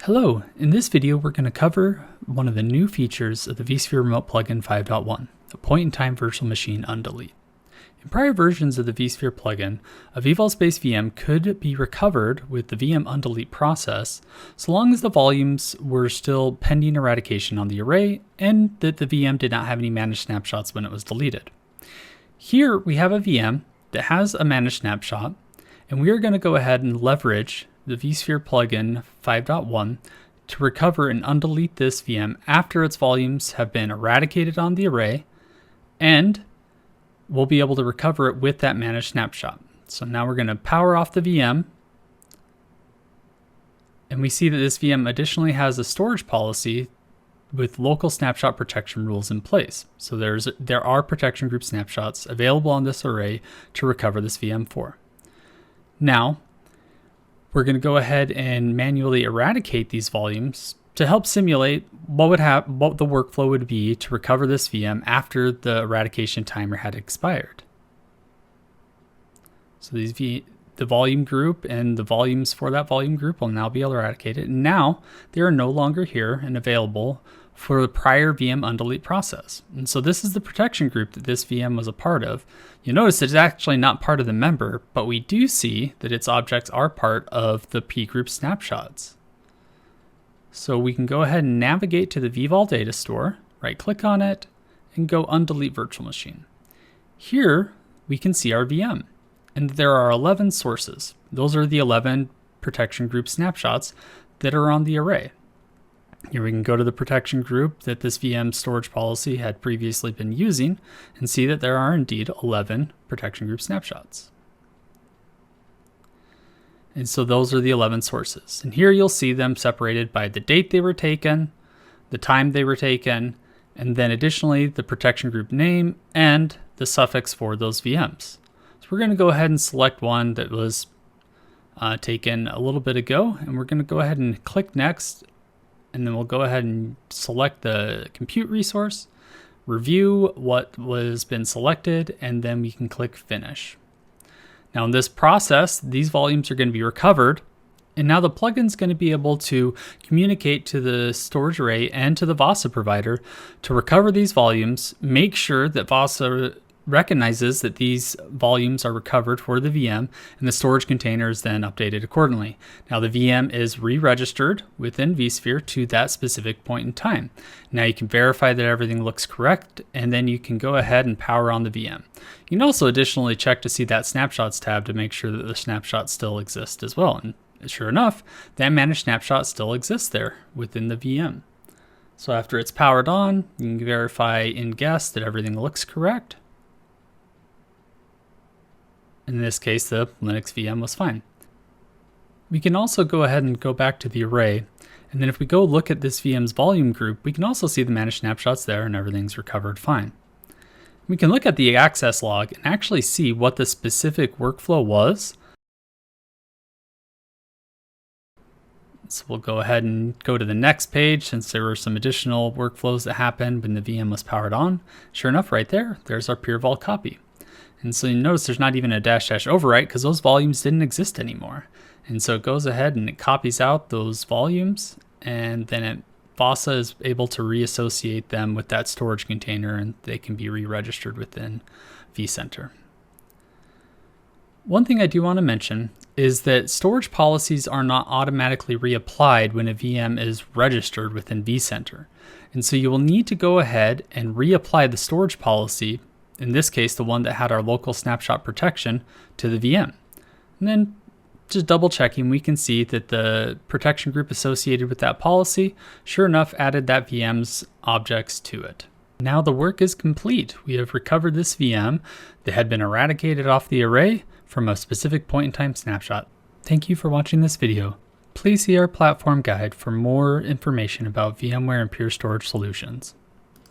Hello, in this video we're going to cover one of the new features of the vSphere Remote plugin 5.1, the point-in-time virtual machine undelete. In prior versions of the vSphere plugin, a vVols-based VM could be recovered with the VM Undelete process so long as the volumes were still pending eradication on the array and that the VM did not have any managed snapshots when it was deleted. Here we have a VM that has a managed snapshot, and we are going to go ahead and leverage the vSphere plugin 5.1 to recover and undelete this VM after its volumes have been eradicated on the array, and we'll be able to recover it with that managed snapshot. So now we're going to power off the VM, and we see that this VM additionally has a storage policy with local snapshot protection rules in place. So there are protection group snapshots available on this array to recover this VM for. Now, we're going to go ahead and manually eradicate these volumes to help simulate what the workflow would be to recover this VM after the eradication timer had expired. So the volume group and the volumes for that volume group will now be eradicated. And now they are no longer here and available for the prior VM undelete process. And so this is the protection group that this VM was a part of. You'll notice it's actually not part of the member, but we do see that its objects are part of the P group snapshots. So we can go ahead and navigate to the vVol data store, right click on it, and go undelete virtual machine. Here we can see our VM, and there are 11 sources. Those are the 11 protection group snapshots that are on the array. Here we can go to the protection group that this VM storage policy had previously been using and see that there are indeed 11 protection group snapshots. And so those are the 11 sources. And here you'll see them separated by the date they were taken, the time they were taken, and then additionally the protection group name and the suffix for those VMs. So we're going to go ahead and select one that was taken a little bit ago, and we're going to go ahead and click next. And then we'll go ahead and select the compute resource, review what was been selected, and then we can click finish. Now in this process, these volumes are going to be recovered, and now the plugin is going to be able to communicate to the storage array and to the VASA provider to recover these volumes, make sure that VASA recognizes that these volumes are recovered for the VM, and the storage container is then updated accordingly. Now the VM is re-registered within vSphere to that specific point in time. Now you can verify that everything looks correct, and then you can go ahead and power on the VM. You can also additionally check to see that snapshots tab to make sure that the snapshot still exists as well. And sure enough, that managed snapshot still exists there within the VM. So after it's powered on, you can verify in guest that everything looks correct. In this case, the Linux VM was fine. We can also go ahead and go back to the array, and then if we go look at this VM's volume group, we can also see the managed snapshots there and everything's recovered fine. We can look at the access log and actually see what the specific workflow was. So we'll go ahead and go to the next page since there were some additional workflows that happened when the VM was powered on. Sure enough, right there's our pure vol copy. And so you notice there's not even a -- overwrite because those volumes didn't exist anymore. And so it goes ahead and it copies out those volumes, and then VASA is able to reassociate them with that storage container, and they can be re-registered within vCenter. One thing I do want to mention is that storage policies are not automatically reapplied when a VM is registered within vCenter. And so you will need to go ahead and reapply the storage policy, in this case, the one that had our local snapshot protection, to the VM. And then just double checking, we can see that the protection group associated with that policy, sure enough, added that VM's objects to it. Now the work is complete. We have recovered this VM that had been eradicated off the array from a specific point in time snapshot. Thank you for watching this video. Please see our platform guide for more information about VMware and Pure Storage solutions.